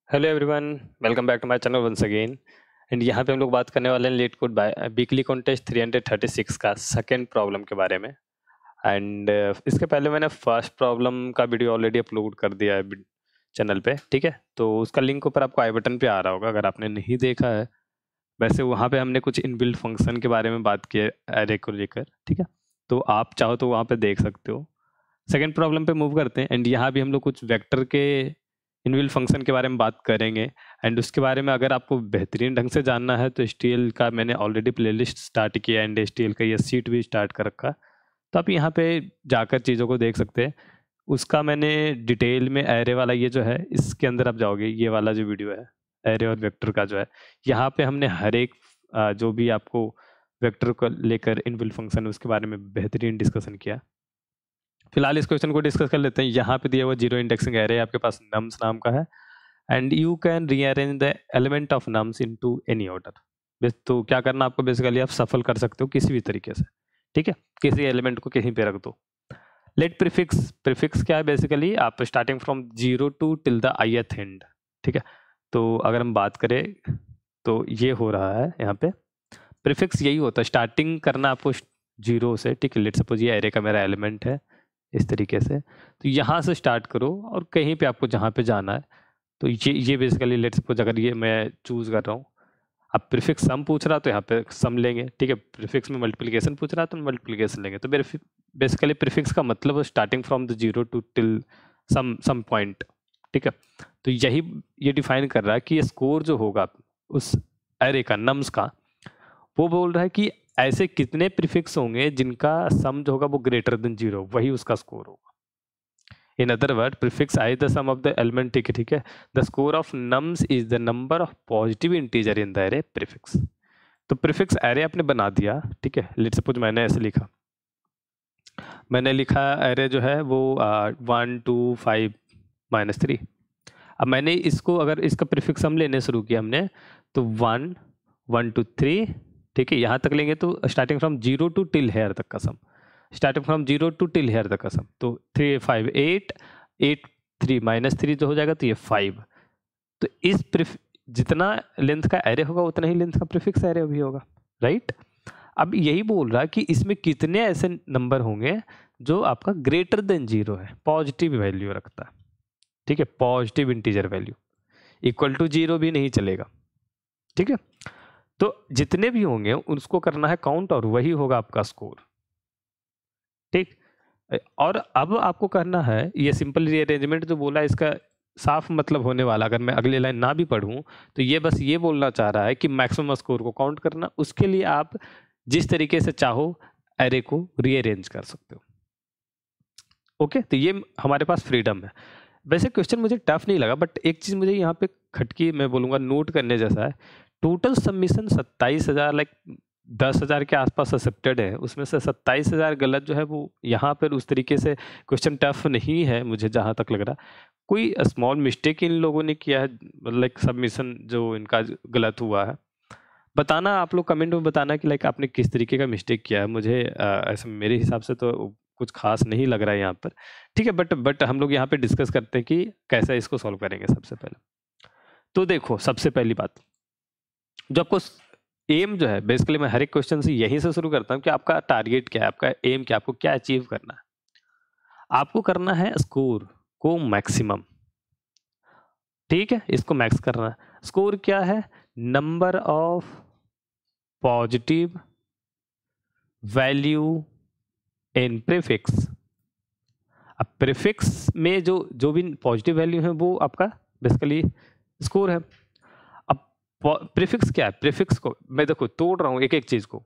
Hello everyone, welcome back to my channel once again. And यहाँ पे हम लोग बात करने वाले हैं लेट कोड वीकली कॉन्टेस्ट 336 का सेकंड प्रॉब्लम के बारे में। एंड इसके पहले मैंने फर्स्ट प्रॉब्लम का वीडियो ऑलरेडी अपलोड कर दिया है चैनल पे, ठीक है। तो उसका लिंक ऊपर आपको आई बटन पे आ रहा होगा अगर आपने नहीं देखा है। वैसे वहाँ पे हमने कुछ इनबिल्ट फंक्शन के बारे में बात की है एरे को लेकर, ठीक है। तो आप चाहो तो वहाँ पे देख सकते हो। सेकेंड प्रॉब्लम पे मूव करते हैं एंड यहाँ भी हम लोग कुछ वेक्टर के इनबिल्ट फंक्शन के बारे में बात करेंगे। एंड उसके बारे में अगर आपको बेहतरीन ढंग से जानना है तो एचटीएल का मैंने ऑलरेडी प्लेलिस्ट स्टार्ट किया एंड एचटीएल का ये सीट भी स्टार्ट कर रखा, तो आप यहाँ पे जाकर चीज़ों को देख सकते हैं। उसका मैंने डिटेल में एरे वाला ये जो है, इसके अंदर आप जाओगे, ये वाला जो वीडियो है एरे और वेक्टर का जो है, यहाँ पे हमने हर एक जो भी आपको वेक्टर को लेकर इनबिल्ट फंक्शन उसके बारे में बेहतरीन डिस्कशन किया। फिलहाल इस क्वेश्चन को डिस्कस कर लेते हैं। यहाँ पे दिया हुआ जीरो इंडेक्सिंग एरे आपके पास नम्स नाम का है and you can rearrange the element of nums into any order. तो क्या करना आपको, बेसिकली आप सफल कर सकते हो किसी भी तरीके से, ठीक है। किसी एलिमेंट को कहीं पे रख दो। लेट प्रीफिक्स, प्रीफिक्स क्या है, बेसिकली आप starting from zero to till the ith end, ठीक है। तो अगर हम बात करें तो ये हो रहा है यहाँ पे प्रीफिक्स यही होता है, स्टार्टिंग करना आपको जीरो से, ठीक है। लेट सपोज ये एरे का मेरा एलिमेंट है इस तरीके से, तो यहाँ से स्टार्ट करो और कहीं पे आपको जहाँ पे जाना है, तो ये बेसिकली लेट सपोज अगर ये मैं चूज कर रहा हूँ, अब प्रीफिक्स सम पूछ रहा तो यहाँ पे सम लेंगे, ठीक है। प्रीफिक्स में मल्टीप्लिकेशन पूछ रहा तो मल्टीप्लिकेशन लेंगे। तो बेसिकली प्रीफिक्स का मतलब starting from the zero to till some point, ठीक है। तो यही ये डिफाइन कर रहा है कि ये स्कोर जो होगा उस एरे का नम्स का, वो बोल रहा है कि ऐसे कितने प्रीफिक्स होंगे जिनका सम जो होगा वो ग्रेटर देन जीरो, वही उसका स्कोर होगा। In other word, prefix I the sum of the element, ठीक है। The score of nums is the number of positive integer in the array prefix. तो प्रीफिक्स एरे आपने बना दिया, ठीक है। लेट्स सपोज मैंने ऐसे लिखा, मैंने लिखा एरे जो है वो 1 2 5 -3। अब मैंने इसको, अगर इसका प्रीफिक्स हम लेने शुरू किया हमने, तो 1 1 2 3, ठीक है। यहाँ तक लेंगे तो starting from zero to till here तक का sum, starting from zero to till here तक का सम। तो 3 5 8 8 3 -3 जो हो जाएगा तो ये 5। तो इस जितना लेंथ का एरे होगा उतना ही लेंथ का प्रीफिक्स एरे भी होगा, राइट। अब यही बोल रहा है कि इसमें कितने ऐसे नंबर होंगे जो आपका ग्रेटर देन जीरो है, पॉजिटिव वैल्यू रखता है, ठीक है। Positive integer value, equal to zero भी नहीं चलेगा, ठीक है। तो जितने भी होंगे उसको करना है काउंट और वही होगा आपका स्कोर, ठीक। और अब आपको करना है ये सिंपल रीअरेंजमेंट जो बोला, इसका साफ मतलब होने वाला, अगर मैं अगली लाइन ना भी पढ़ूं तो ये बस ये बोलना चाह रहा है कि मैक्सिमम स्कोर को काउंट करना, उसके लिए आप जिस तरीके से चाहो एरे को रीअरेंज कर सकते हो, ओके। तो ये हमारे पास फ्रीडम है। वैसे क्वेश्चन मुझे टफ नहीं लगा, बट एक चीज मुझे यहाँ पे खटकी, मैं बोलूंगा नोट करने जैसा है। टोटल सबमिशन 27,000, लाइक 10,000 के आसपास एक्सेप्टेड है, उसमें से 27,000 गलत जो है वो यहाँ पर उस तरीके से क्वेश्चन टफ नहीं है मुझे जहाँ तक लग रहा। कोई स्मॉल मिस्टेक इन लोगों ने किया है, लाइक सबमिशन जो इनका गलत हुआ है। बताना आप लोग कमेंट में, बताना कि लाइक आपने किस तरीके का मिस्टेक किया है। मुझे ऐसे मेरे हिसाब से तो कुछ खास नहीं लग रहा है यहाँ पर, ठीक है। बट हम लोग यहाँ पे डिस्कस करते हैं कि कैसे इसको सॉल्व करेंगे। सबसे पहले तो देखो, सबसे पहली बात जो आपको एम जो है, बेसिकली मैं हर एक क्वेश्चन से यहीं से शुरू करता हूँ कि आपका टारगेट क्या है, आपका एम क्या, आपको क्या अचीव करना है। आपको करना है स्कोर को मैक्सिमम, ठीक है। इसको मैक्स करना है। स्कोर क्या है, number of positive value in prefix. अब प्रीफिक्स में जो भी पॉजिटिव वैल्यू है वो आपका बेसिकली स्कोर है। अब प्रीफिक्स क्या है, प्रीफिक्स को मैं देखो तोड़ रहा हूँ एक एक चीज को।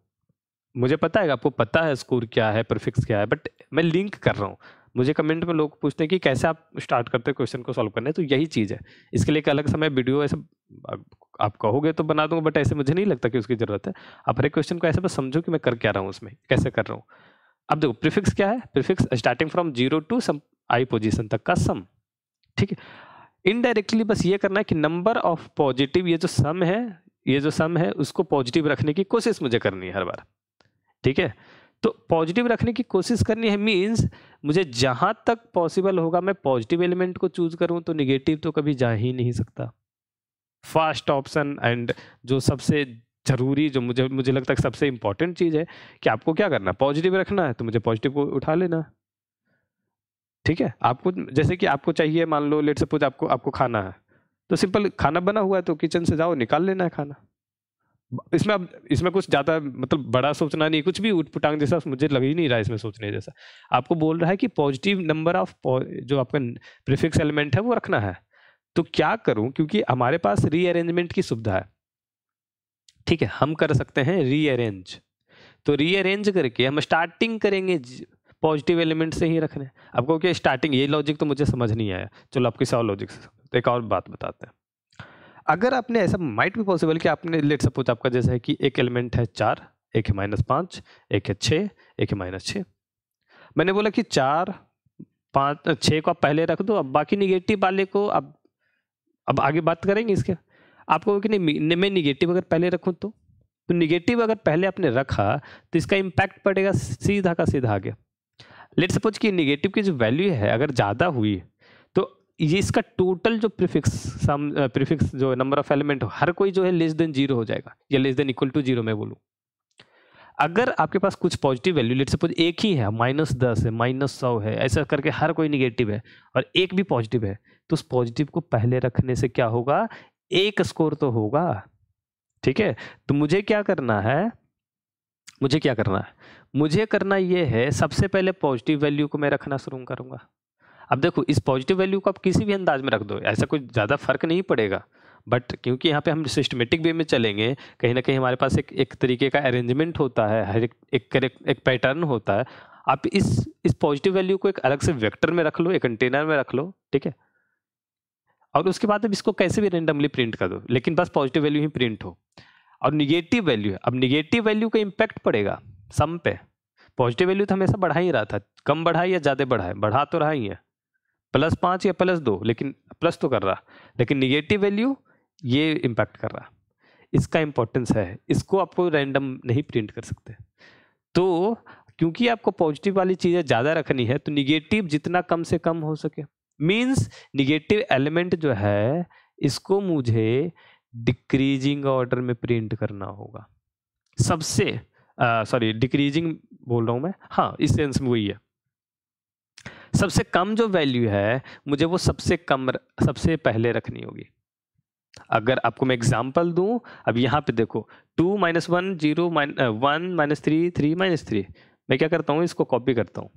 मुझे पता है, आपको पता है स्कोर क्या है, प्रीफिक्स क्या है, बट मैं लिंक कर रहा हूँ। मुझे कमेंट में लोग पूछते हैं कि कैसे आप स्टार्ट करते हैं क्वेश्चन को सॉल्व करने, तो यही चीज़ है। इसके लिए एक अलग समय वीडियो ऐसे आप कहोगे तो बना दूंगा, बट ऐसे मुझे नहीं लगता कि उसकी ज़रूरत है। आप हर एक क्वेश्चन को ऐसे बस समझो कि मैं कर क्या रहा हूँ, उसमें कैसे कर रहा हूँ। अब देखो प्रीफिक्स क्या है, prefix starting from zero to some I position तक का सम, ठीक है। इनडायरेक्टली बस ये करना है कि नंबर ऑफ पॉजिटिव, ये जो सम है उसको पॉजिटिव रखने की कोशिश मुझे करनी है हर बार, ठीक है। तो पॉजिटिव रखने की कोशिश करनी है मीन्स मुझे जहां तक पॉसिबल होगा मैं पॉजिटिव एलिमेंट को चूज करूं, तो निगेटिव तो कभी जा ही नहीं सकता, फर्स्ट ऑप्शन एंड जो सबसे जरूरी, जो मुझे लगता है सबसे इंपॉर्टेंट चीज है कि आपको क्या करना है, पॉजिटिव रखना है, तो मुझे पॉजिटिव को उठा लेना। ठीक है, आपको जैसे कि आपको चाहिए, मान लो लेट सपोज आपको खाना है, तो सिंपल खाना बना हुआ है तो किचन से जाओ, निकाल लेना है खाना। इसमें कुछ ज़्यादा मतलब बड़ा सोचना नहीं, कुछ भी उठपुटांग जैसा मुझे लग ही नहीं रहा है इसमें सोचने जैसा। आपको बोल रहा है कि पॉजिटिव नंबर ऑफ जो आपका प्रीफिक्स एलिमेंट है वो रखना है। तो क्या करूं, क्योंकि हमारे पास रीअरेंजमेंट की सुविधा है, ठीक है, हम कर सकते हैं रीअरेंज। तो रीअरेंज करके हम स्टार्टिंग करेंगे पॉजिटिव एलिमेंट से ही रखने। आपको क्या स्टार्टिंग, ये लॉजिक तो मुझे समझ नहीं आया, चलो आप किसी और लॉजिक से। तो एक और बात बताते हैं, अगर आपने ऐसा माइट भी पॉसिबल कि आपने लेट सपोज आपका जैसा है कि एक एलिमेंट है 4, एक है -5, एक है 6, एक है -6। मैंने बोला कि 4, 5, 6 को आप पहले रख दो, अब बाकी निगेटिव वाले को अब आगे बात करेंगे इसके। आपको कि नहीं मैं निगेटिव अगर पहले रखूं तो निगेटिव अगर पहले आपने रखा तो इसका इम्पैक्ट पड़ेगा सीधा का सीधा आगे। लेट सपोज कि निगेटिव की जो वैल्यू है अगर ज़्यादा हुई तो ये इसका टोटल जो प्रीफिक्स जो नंबर ऑफ एलिमेंट हो, हर कोई जो है लेस देन 0 हो जाएगा, या लेस देन इक्वल टू 0 मैं बोलूँ। अगर आपके पास कुछ पॉजिटिव वैल्यू लेट सपोज एक ही है, -10 है, -100 है, ऐसा करके हर कोई निगेटिव है और एक भी पॉजिटिव है, तो उस पॉजिटिव को पहले रखने से क्या होगा, एक स्कोर तो होगा। ठीक है, तो मुझे क्या करना है, मुझे करना ये है, सबसे पहले पॉजिटिव वैल्यू को मैं रखना शुरू करूंगा। अब देखो, इस पॉजिटिव वैल्यू को आप किसी भी अंदाज में रख दो, ऐसा कोई ज़्यादा फर्क नहीं पड़ेगा, बट क्योंकि यहाँ पे हम सिस्टमेटिक वे में चलेंगे, कहीं ना कहीं हमारे पास एक तरीके का अरेंजमेंट होता है, हर एक पैटर्न होता है। आप इस पॉजिटिव वैल्यू को एक अलग से वेक्टर में रख लो, एक कंटेनर में रख लो, ठीक है, और उसके बाद अब इसको कैसे भी रेंडमली प्रिंट कर दो, लेकिन बस पॉजिटिव वैल्यू ही प्रिंट हो। और निगेटिव वैल्यू है, अब निगेटिव वैल्यू का इम्पैक्ट पड़ेगा सम पे। पॉजिटिव वैल्यू तो हमेशा बढ़ा ही रहा था, कम बढ़ा या ज़्यादा बढ़ा है, बढ़ा तो रहा ही है, +5 या +2, लेकिन प्लस तो कर रहा, लेकिन निगेटिव वैल्यू ये इम्पैक्ट कर रहा। इसका इंपॉर्टेंस है, इसको आपको रैंडम नहीं प्रिंट कर सकते। तो क्योंकि आपको पॉजिटिव वाली चीज़ें ज़्यादा रखनी है, तो निगेटिव जितना कम से कम हो सके, मीन्स निगेटिव एलिमेंट जो है इसको मुझे डिक्रीजिंग ऑर्डर में प्रिंट करना होगा। सबसे सॉरी, डिक्रीजिंग बोल रहा हूँ मैं, हाँ इस सेंस में वही है। सबसे कम जो वैल्यू है मुझे वो सबसे पहले रखनी होगी। अगर आपको मैं एग्जांपल दूं, अब यहाँ पे देखो 2 - 1 0 1 -3 3 -3, मैं क्या करता हूँ, इसको कॉपी करता हूँ,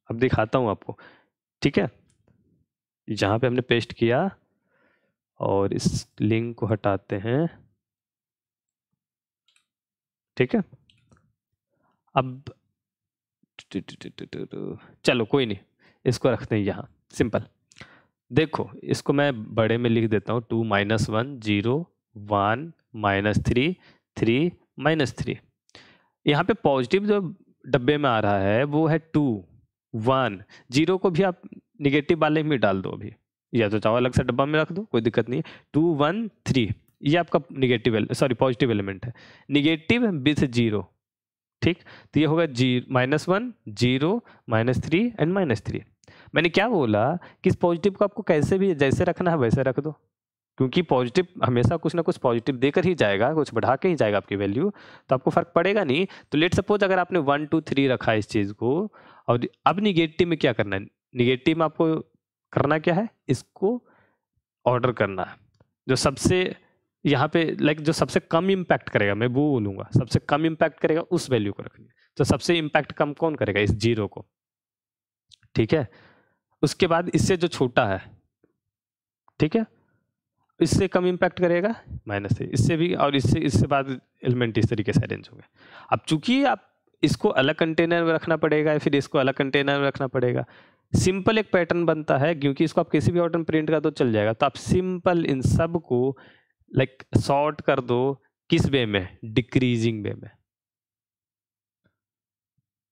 अब दिखाता हूँ आपको। ठीक है, जहाँ पे हमने पेस्ट किया और इस लिंक को हटाते हैं। ठीक है, अब चलो कोई नहीं, इसको रखते हैं यहाँ सिंपल। देखो इसको मैं बड़े में लिख देता हूँ, 2 - 1 0 1 -3 3 -3। यहाँ पे पॉजिटिव जो डब्बे में आ रहा है वो है 2 1 0 को भी आप निगेटिव वाले में डाल दो अभी, या तो चाहो अलग से डब्बा में रख दो, कोई दिक्कत नहीं है। 2 1 3 ये आपका पॉजिटिव एलिमेंट है, निगेटिव विथ 0। ठीक, तो ये होगा -1 0 -3 एंड -3। मैंने क्या बोला कि इस पॉजिटिव को आपको कैसे भी जैसे रखना है वैसे रख दो, क्योंकि पॉजिटिव हमेशा कुछ ना कुछ पॉजिटिव देकर ही जाएगा, कुछ बढ़ा के ही जाएगा आपकी वैल्यू, तो आपको फर्क पड़ेगा नहीं। तो लेट सपोज अगर आपने 1 2 3 रखा है इस चीज़ को, और अब निगेटिव में क्या करना है, निगेटिव में आपको करना क्या है, इसको ऑर्डर करना है, जो सबसे यहाँ पे जो सबसे कम इम्पैक्ट करेगा, मैं वो बोलूँगा सबसे कम इम्पैक्ट करेगा उस वैल्यू को रखनी है। तो सबसे इम्पैक्ट कम कौन करेगा, इस 0 को। ठीक है, उसके बाद इससे जो छोटा है, ठीक है, इससे कम इम्पैक्ट करेगा -3, इससे भी, और इससे बाद एलिमेंट इस तरीके से अरेंज होंगे। अब चूंकि आप इसको अलग कंटेनर में रखना पड़ेगा, फिर इसको अलग कंटेनर में रखना पड़ेगा, सिंपल एक पैटर्न बनता है, क्योंकि इसको आप किसी भी ऑर्डर में प्रिंट कर दो चल जाएगा। तो आप सिंपल इन सब को सॉर्ट कर दो, किस वे में, डिक्रीजिंग वे में।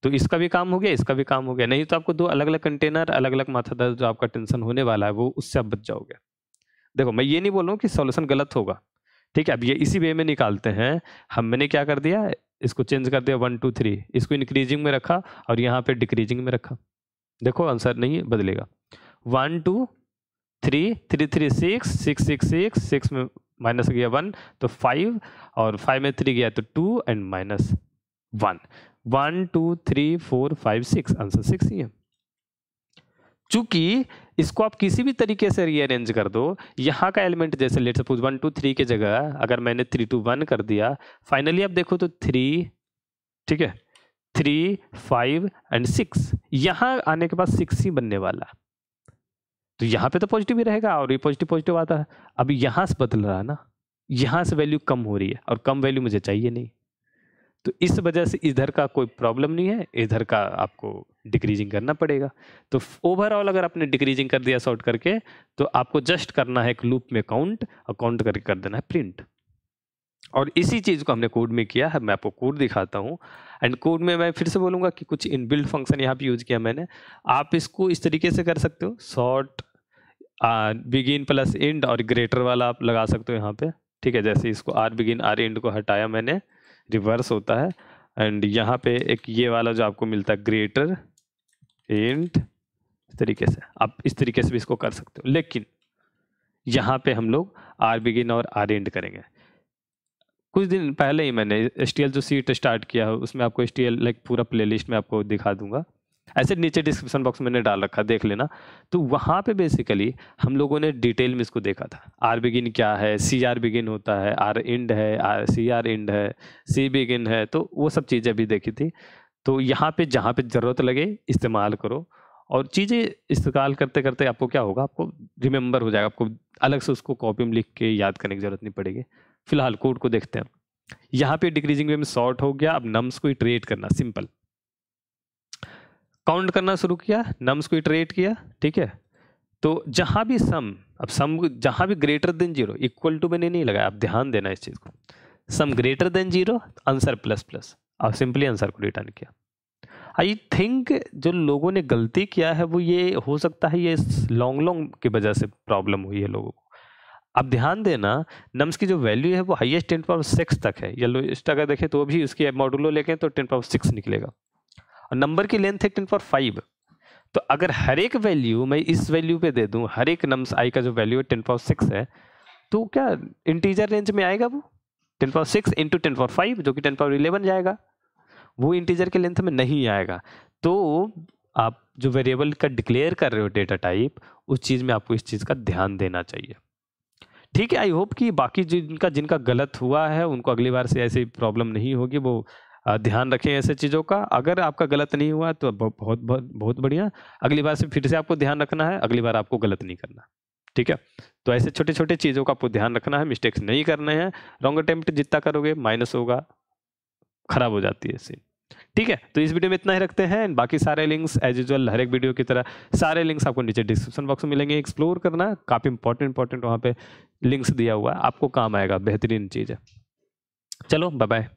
तो इसका भी काम हो गया, इसका भी काम हो गया, नहीं तो आपको 2 अलग अलग कंटेनर, अलग अलग माथा दर्द जो आपका टेंशन होने वाला है वो उससे आप बच जाओगे। देखो मैं ये नहीं बोल रहा हूँ कि सॉल्यूशन गलत होगा, ठीक है, अब ये इसी वे में निकालते हैं। मैंने क्या कर दिया, इसको चेंज कर दिया 1 2 3, इसको इंक्रीजिंग में रखा और यहाँ पे डिक्रीजिंग में रखा। देखो आंसर नहीं बदलेगा, 1 2 3 3 3 6 6 6 6 6 में माइनस गया 1 तो 5 और 5 में 3 गया तो 2 एंड माइनस 1 1 2 3 4 5 6 आंसर 6 ही है। चूंकि इसको आप किसी भी तरीके से रीअरेंज कर दो, यहाँ का एलिमेंट जैसे लेट सपोज 1 2 3 के जगह अगर मैंने 3 2 1 कर दिया, फाइनली आप देखो तो 3, ठीक है, 3 5 एंड 6, यहाँ आने के बाद 6 ही बनने वाला, तो यहाँ पे तो पॉजिटिव ही रहेगा और ये पॉजिटिव पॉजिटिव आता है। अब यहाँ से बदल रहा है ना, यहाँ से वैल्यू कम हो रही है और कम वैल्यू मुझे चाहिए नहीं, तो इस वजह से इधर का कोई प्रॉब्लम नहीं है, इधर का आपको डिक्रीजिंग करना पड़ेगा। तो ओवरऑल अगर आपने डिक्रीजिंग कर दिया सॉर्ट करके, तो आपको जस्ट करना है एक लूप में काउंट और काउंट करके कर देना है प्रिंट। और इसी चीज को हमने कोड में किया है, मैं आपको कोड दिखाता हूँ। एंड कोड में मैं फिर से बोलूंगा कि कुछ इनबिल्ट फंक्शन यहाँ पे यूज किया मैंने, आप इसको इस तरीके से कर सकते हो, सॉर्ट बिगिन प्लस एंड और ग्रेटर वाला आप लगा सकते हो यहाँ पे, ठीक है। जैसे इसको आर बिगिन आर एंड को हटाया मैंने, रिवर्स होता है, एंड यहाँ पे एक ये वाला जो आपको मिलता है ग्रेटर एंड, इस तरीके से आप इस तरीके से भी इसको कर सकते हो। लेकिन यहाँ पे हम लोग आर बिगिन और आर एंड करेंगे। कुछ दिन पहले ही मैंने HTL जो सीट स्टार्ट किया है उसमें आपको HTL लाइक पूरा प्लेलिस्ट में आपको दिखा दूंगा, ऐसे नीचे डिस्क्रिप्शन बॉक्स में मैंने डाल रखा, देख लेना। तो वहाँ पे बेसिकली हम लोगों ने डिटेल में इसको देखा था, आर बिगिन क्या है, सी आर बिगिन होता है, आर एंड है, सी आर एंड है, सी बिगिन है, तो वो सब चीज़ें भी देखी थी। तो यहाँ पे जहाँ पे ज़रूरत लगे इस्तेमाल करो, और चीज़ें इस्तेमाल करते करते आपको क्या होगा, आपको रिमेंबर हो जाएगा, आपको अलग से उसको कॉपी में लिख के याद करने की जरूरत नहीं पड़ेगी। फिलहाल कोड को देखते हैं। यहाँ पे डिक्रीजिंग वे में सॉर्ट हो गया, अब नम्स को इटरेट करना, सिंपल काउंट करना शुरू किया, नम्स को इटरेट किया, ठीक है। तो जहां भी सम, अब सम जहां भी ग्रेटर देन 0, इक्वल टू मैंने नहीं लगाया, आप ध्यान देना इस चीज को, सम greater than 0 answer plus plus, और सिंपली आंसर को रिटर्न किया। आई थिंक जो लोगों ने गलती किया है वो ये हो सकता है, ये लॉन्ग की वजह से प्रॉब्लम हुई है लोगों को। अब ध्यान देना, नम्स की जो वैल्यू है वो हाईएस्ट 10⁶ तक है, या लोएस्ट अगर देखें तो भी उसकी मॉडुलो लेके तो 10⁶ निकलेगा, और नंबर की लेंथ है 10⁵। तो अगर हर एक वैल्यू मैं इस वैल्यू पे दे दूं, हर एक नम्स आई का जो वैल्यू है 10⁶ है, तो क्या इंटीजर रेंज में आएगा वो 10⁶ इंटू 10⁵, जो कि 10⁻11 जाएगा, वो इंटीजर के लेंथ में नहीं आएगा। तो आप जो वेरिएबल का डिक्लेयर कर रहे हो डेटा टाइप, उस चीज में आपको इस चीज का ध्यान देना चाहिए, ठीक है। आई होप कि बाकी जिनका गलत हुआ है उनको अगली बार से ऐसी प्रॉब्लम नहीं होगी, वो ध्यान रखें ऐसे चीज़ों का। अगर आपका गलत नहीं हुआ तो बहुत बहुत बहुत बढ़िया, अगली बार से फिर से आपको ध्यान रखना है, अगली बार आपको गलत नहीं करना, ठीक है। तो ऐसे छोटे छोटे चीज़ों का आपको ध्यान रखना है, मिस्टेक्स नहीं करने हैं। रॉन्ग अटेम्प्ट जितना करोगे माइनस होगा, खराब हो जाती है सीन, ठीक है। तो इस वीडियो में इतना ही रखते हैं, बाकी सारे लिंक्स एज यूजुअल हर एक वीडियो की तरह सारे लिंक्स आपको नीचे डिस्क्रिप्शन बॉक्स में मिलेंगे, एक्सप्लोर करना, काफ़ी इंपॉर्टेंट वहाँ पे लिंक्स दिया हुआ है, आपको काम आएगा, बेहतरीन चीज़ है। चलो बाय बाय।